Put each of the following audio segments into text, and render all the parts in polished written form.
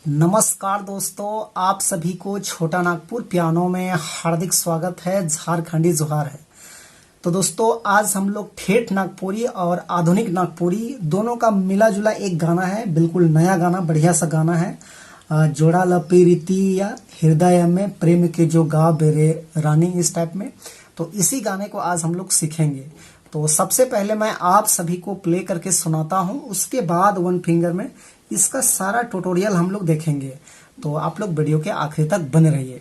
नमस्कार दोस्तों, आप सभी को छोटा नागपुर पियानो में हार्दिक स्वागत है। झारखंडी जोहार है। तो दोस्तों, आज हम लोग ठेठ नागपुरी और आधुनिक नागपुरी दोनों का मिला जुला एक गाना है। बिल्कुल नया गाना, बढ़िया सा गाना है। जोड़ा लपी रीति या हृदय में प्रेम के जो गा बेरे रानी, इस टाइप में। तो इसी गाने को आज हम लोग सीखेंगे। तो सबसे पहले मैं आप सभी को प्ले करके सुनाता हूं, उसके बाद वन फिंगर में इसका सारा ट्यूटोरियल हम लोग देखेंगे। तो आप लोग वीडियो के आखिर तक बने रहिए।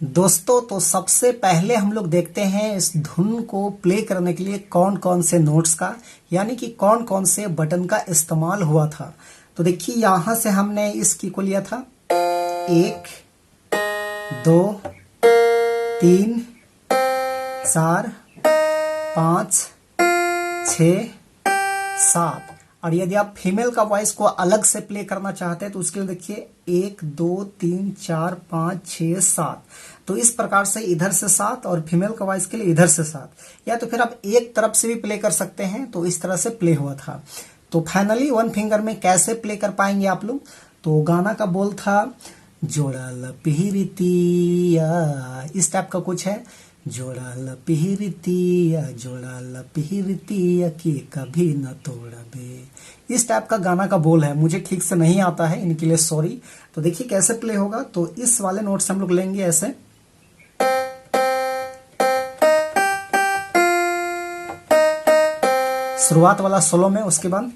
दोस्तों, तो सबसे पहले हम लोग देखते हैं इस धुन को प्ले करने के लिए कौन कौन से नोट्स का, यानी कि कौन कौन से बटन का इस्तेमाल हुआ था। तो देखिए, यहां से हमने इस की को लिया था 1 2 3 4 5 6 7। और यदि आप फीमेल का वॉइस को अलग से प्ले करना चाहते हैं तो उसके लिए देखिए 1 2 3 4 5 6 7। तो इस प्रकार से इधर से 7 और फीमेल का वॉइस के लिए इधर से 7, या तो फिर आप एक तरफ से भी प्ले कर सकते हैं। तो इस तरह से प्ले हुआ था। तो फाइनली वन फिंगर में कैसे प्ले कर पाएंगे आप लोग। तो गाना का बोल था जोड़ा लपीरितिया, इस टाइप का कुछ है। जोड़ा लपीरितिया, जोड़ा लपीरितिया की कभी न तोड़बे, इस टाइप का गाना का बोल है। मुझे ठीक से नहीं आता है, इनके लिए सॉरी। तो देखिए कैसे प्ले होगा। तो इस वाले नोट से हम लोग लेंगे ऐसे, शुरुआत वाला सोलो में, उसके बाद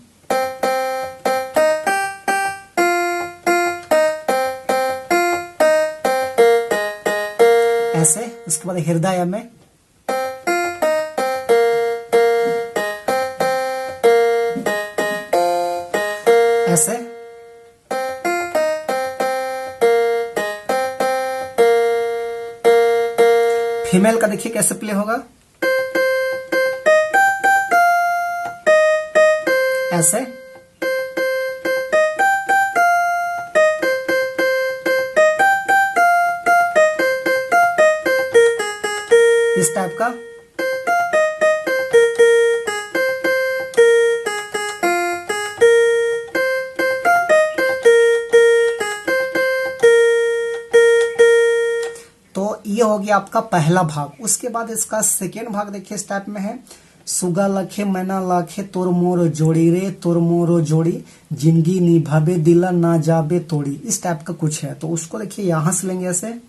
ऐसे, उसके बाद हृदय में, ऐसे, फीमेल का देखिए कैसे प्ले होगा, ऐसे, इस टाइप का। तो ये हो गया आपका पहला भाग। उसके बाद इसका सेकेंड भाग देखिए इस टाइप में है। सुगा लखे मैना लाखे तोर मोर जोड़ी रे तोर मोर जोड़ी जिंदगी निभाबे दिला ना जाबे तोड़ी, इस टाइप का कुछ है। तो उसको देखिए यहां से लेंगे ऐसे।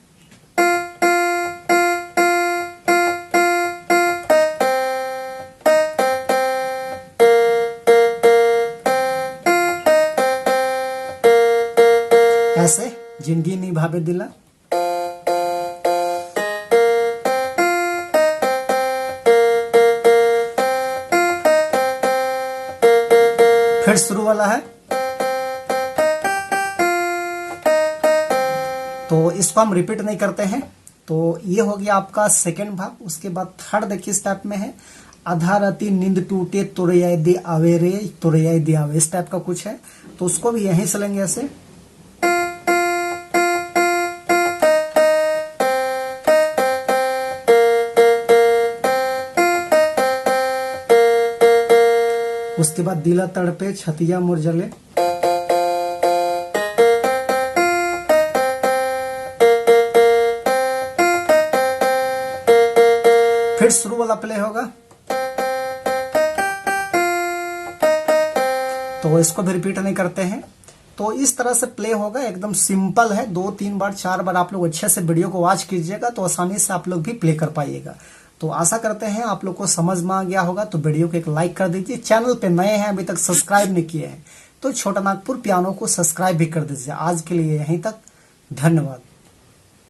ऐसे जिंदगी निभाबे दिला। फिर शुरू वाला है, तो इसको हम रिपीट नहीं करते हैं। तो ये हो गया आपका सेकेंड भाग। उसके बाद थर्ड देखिए इस टाइप में है, आधा राती नींद टूटे तोरे याद आवे रे तोरे याद आवे, इस टाइप का कुछ है। तो उसको भी यहीं से लेंगे ऐसे। उसके बाद दिला तड़पे छतिया मोर जले। फिर शुरू वाला प्ले होगा, तो इसको भी रिपीट नहीं करते हैं। तो इस तरह से प्ले होगा, एकदम सिंपल है। 2-3 बार 4 बार आप लोग अच्छे से वीडियो को वॉच कीजिएगा तो आसानी से आप लोग भी प्ले कर पाइएगा। तो आशा करते हैं आप लोग को समझ में आ गया होगा। तो वीडियो को एक लाइक कर दीजिए, चैनल पे नए हैं अभी तक सब्सक्राइब नहीं किए हैं तो छोटा नागपुर पियानो को सब्सक्राइब भी कर दीजिए। आज के लिए यहीं तक, धन्यवाद।